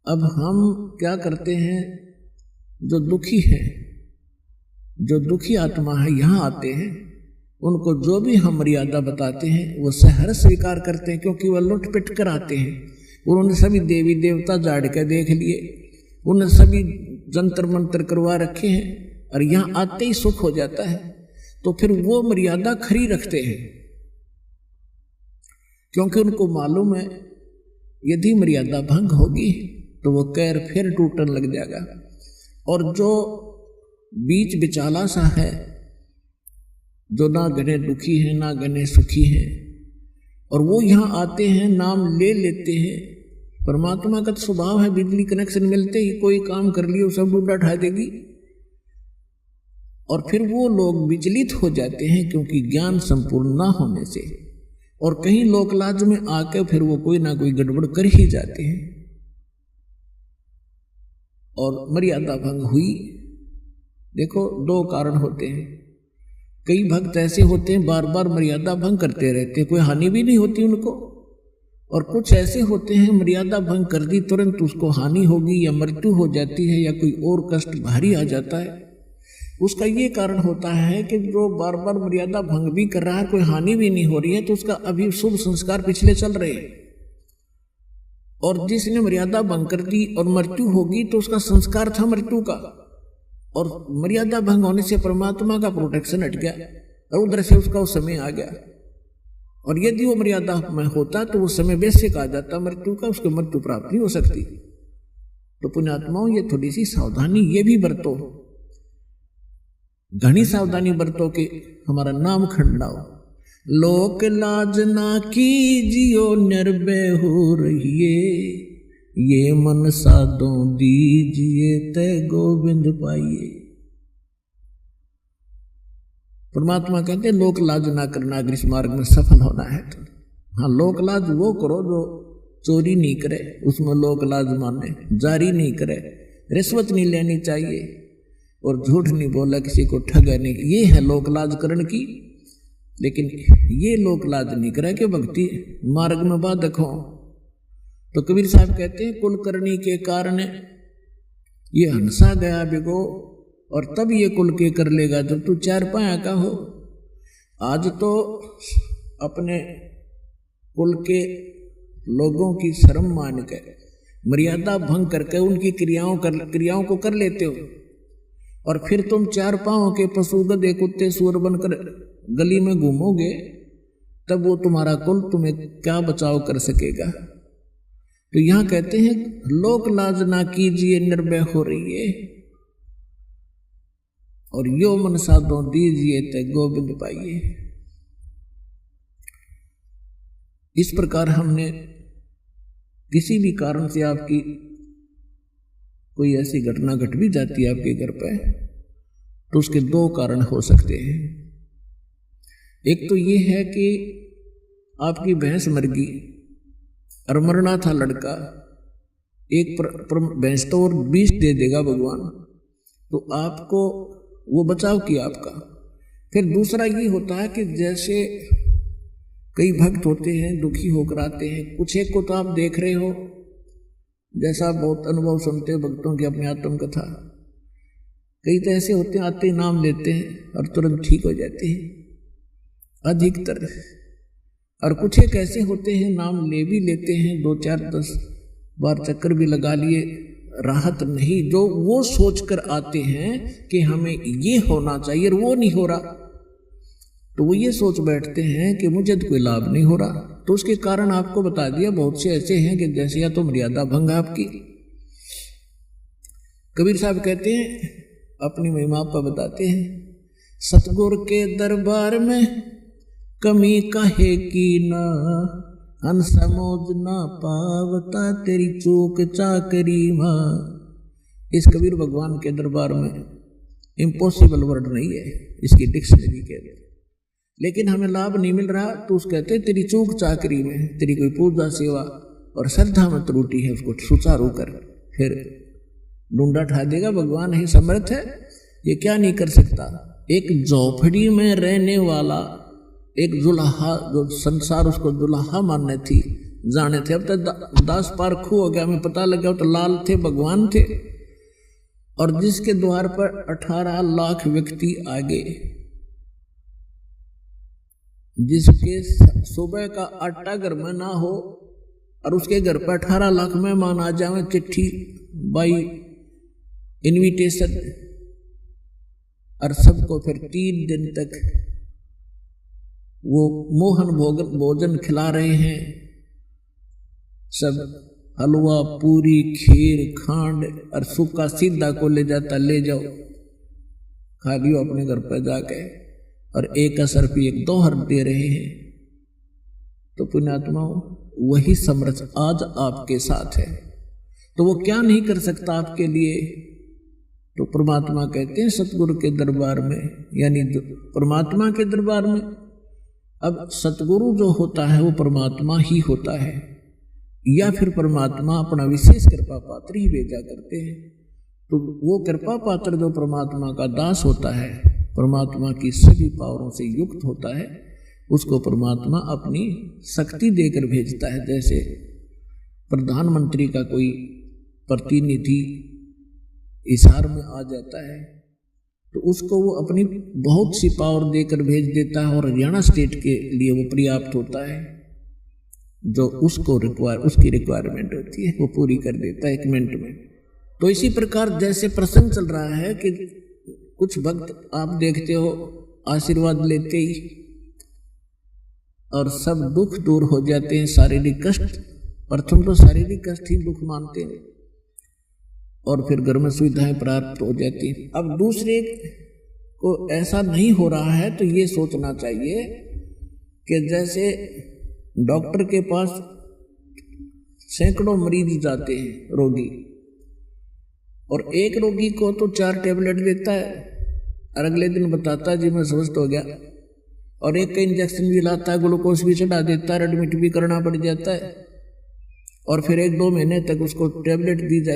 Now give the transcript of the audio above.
अब हम क्या करते हैं, जो दुखी है, जो दुखी आत्मा है, यहाँ आते हैं, उनको जो भी हम मर्यादा बताते हैं वो सहर्ष स्वीकार करते हैं, क्योंकि वह लुट पिट कर आते हैं। उन्होंने सभी देवी देवता झाड़ के देख लिए, उन्होंने सभी जंतर मंत्र करवा रखे हैं, और यहाँ आते ही सुख हो जाता है। तो फिर वो मर्यादा खरी रखते हैं, क्योंकि उनको मालूम है यदि मर्यादा भंग होगी तो वो कैर फिर टूटने लग जाएगा। और जो बीच बिचाला सा है, जो ना गने दुखी है ना गने सुखी है, और वो यहाँ आते हैं, नाम ले लेते हैं। परमात्मा का तो स्वभाव है, बिजली कनेक्शन मिलते ही कोई काम कर लियो सब डूडा उठा देगी, और फिर वो लोग विचलित हो जाते हैं, क्योंकि ज्ञान संपूर्ण ना होने से, और कहीं लोकलाज में आके फिर वो कोई ना कोई गड़बड़ कर ही जाते हैं, और मर्यादा भंग हुई। देखो, दो कारण होते हैं। कई भक्त ऐसे होते हैं बार बार मर्यादा भंग करते रहते हैं, कोई हानि भी नहीं होती उनको, और कुछ ऐसे होते हैं मर्यादा भंग कर दी तुरंत उसको हानि होगी या मृत्यु हो जाती है या कोई और कष्ट भारी आ जाता है। उसका ये कारण होता है कि जो बार बार मर्यादा भंग भी कर रहा है, कोई हानि भी नहीं हो रही है, तो उसका अभी शुभ संस्कार पिछले चल रहे हैं, और जिसने मर्यादा भंग कर दी और मृत्यु होगी तो उसका संस्कार था मृत्यु का, और मर्यादा भंग होने से परमात्मा का प्रोटेक्शन हट गया, और उधर से उसका वो समय आ गया। और यदि वो मर्यादा में होता तो वो समय वैसे कहा जाता मृत्यु का, उसको मृत्यु प्राप्त नहीं हो सकती। तो पुण्यात्माओं, ये थोड़ी सी सावधानी ये भी बरतो, घनी सावधानी बरतो कि हमारा नाम खंडा हो। लोक लाज ना कीजियो निर्भय हो रहिए, ये मन साधो दीजिए तय गोविंद पाइए। परमात्मा कहते हैं लोक लाज ना करना अगर इस मार्ग में सफल होना है तो। हाँ, लोक लाज वो करो जो चोरी नहीं करे, उसमें लोक लाज माने, जारी नहीं करे, रिश्वत नहीं लेनी चाहिए, और झूठ नहीं बोला, किसी को ठगा नहीं, ये है लोक लाज करण की। लेकिन ये लोक लाज नहीं करे कि भक्ति मार्ग में बाधक हो। तो कबीर साहब कहते हैं कुल करनी के कारण ये हंसा गया बिगो, और तब ये कुल के कर लेगा जब तू चार पाया का हो। आज तो अपने कुल के लोगों की शर्म मान कर मर्यादा भंग करके उनकी क्रियाओं को कर लेते हो, और फिर तुम चार पांव के पशु गधे कुत्ते सूअर बनकर गली में घूमोगे, तब वो तुम्हारा कुल तुम्हें क्या बचाव कर सकेगा। तो यहाँ कहते हैं लोक लाज ना कीजिए निर्भय हो रही है, और यो मन साधो दीजिए ते गोविंद पाइए। इस प्रकार हमने किसी भी कारण से आपकी कोई ऐसी घटना घट भी जाती है आपके घर पे, तो उसके दो कारण हो सकते हैं। एक तो ये है कि आपकी भैंस मर गई और मरना था लड़का, एक भैंस तो और 20 दे देगा भगवान, तो आपको वो बचाव किया आपका। फिर दूसरा ये होता है कि जैसे कई भक्त होते हैं दुखी होकर आते हैं, कुछ एक को तो आप देख रहे हो, जैसा बहुत अनुभव सुनते हो भक्तों की अपनी आत्म कथा, कई तो ऐसे होते हैं आते ही नाम लेते हैं और तुरंत ठीक हो जाते हैं अधिकतर, और कुछ एक ऐसे होते हैं नाम ले भी लेते हैं, 2 4 10 बार चक्कर भी लगा लिए, राहत नहीं, जो वो सोचकर आते हैं कि हमें ये होना चाहिए और वो नहीं हो रहा, तो वो ये सोच बैठते हैं कि मुझे तो कोई लाभ नहीं हो रहा। तो उसके कारण आपको बता दिया, बहुत से ऐसे हैं कि जैसे या तो मर्यादा भंग है आपकी। कबीर साहब कहते हैं, अपनी महिमा पर बताते हैं, सतगुर के दरबार में कमी काहे की ना, अन समोज ना पावता तेरी चूक चाकरी माँ। इस कबीर भगवान के दरबार में इम्पॉसिबल वर्ड नहीं है इसकी डिक्शनरी के, लेकिन हमें लाभ नहीं मिल रहा, तो उस कहते तेरी चूक चाकरी में, तेरी कोई पूजा सेवा और श्रद्धा में त्रुटि है, उसको सुचारू कर, फिर ढूंढा ठा देगा। भगवान ही समर्थ है, ये क्या नहीं कर सकता। एक झोपड़ी में रहने वाला एक जुलाहा, जो संसार उसको जुलाहा मानने थी, जाने थे। अब तो दास पारखू हो गया, हमें पता लगा तो लाल थे, भगवान थे। और जिसके द्वार पर 18 लाख व्यक्ति आ गए, जिसके सुबह का आटा घर में ना हो और उसके घर पर 18 लाख मेहमान आ जाए, चिट्ठी बाई इनविटेशन, और सबको फिर 3 दिन तक वो मोहन भोजन खिला रहे हैं। सब हलवा पूरी खीर खांड और सूखा सीधा को ले जाता, ले जाओ खा लियो अपने घर पर जाके, और 1 रुपये 2 दे रहे हैं। तो पुण्यात्माओं, वही समर्थ आज आपके साथ है, तो वो क्या नहीं कर सकता आपके लिए। तो परमात्मा कहते हैं सतगुरु के दरबार में, यानी परमात्मा के दरबार में। अब सतगुरु जो होता है वो परमात्मा ही होता है, या फिर परमात्मा अपना विशेष कृपा पात्र ही भेजा करते हैं। तो वो कृपा पात्र जो परमात्मा का दास होता है, परमात्मा की सभी पावरों से युक्त होता है, उसको परमात्मा अपनी शक्ति देकर भेजता है। जैसे प्रधानमंत्री का कोई प्रतिनिधि हिसार में आ जाता है तो उसको वो अपनी बहुत सी पावर देकर भेज देता है, और हरियाणा स्टेट के लिए वो पर्याप्त होता है। जो उसको उसकी रिक्वायरमेंट होती है वो पूरी कर देता है 1 मिनट में। तो इसी प्रकार जैसे प्रसंग चल रहा है कि कुछ भक्त आप देखते हो आशीर्वाद लेते ही और सब दुख दूर हो जाते हैं, शारीरिक कष्ट। प्रथम तो शारीरिक कष्ट ही दुख मानते हैं, और फिर घर में सुविधाएं प्राप्त हो जाती हैं। अब दूसरे को ऐसा नहीं हो रहा है तो ये सोचना चाहिए कि जैसे डॉक्टर के पास सैकड़ों मरीज जाते हैं रोगी, और एक रोगी को तो 4 टैबलेट देता है और अगले दिन बताता है जी मैं स्वस्थ हो गया, और एक का इंजेक्शन भी लाता है, ग्लूकोज भी चढ़ा देता है, एडमिट भी करना पड़ जाता है, और फिर 1-2 महीने तक उसको टैबलेट दी जाती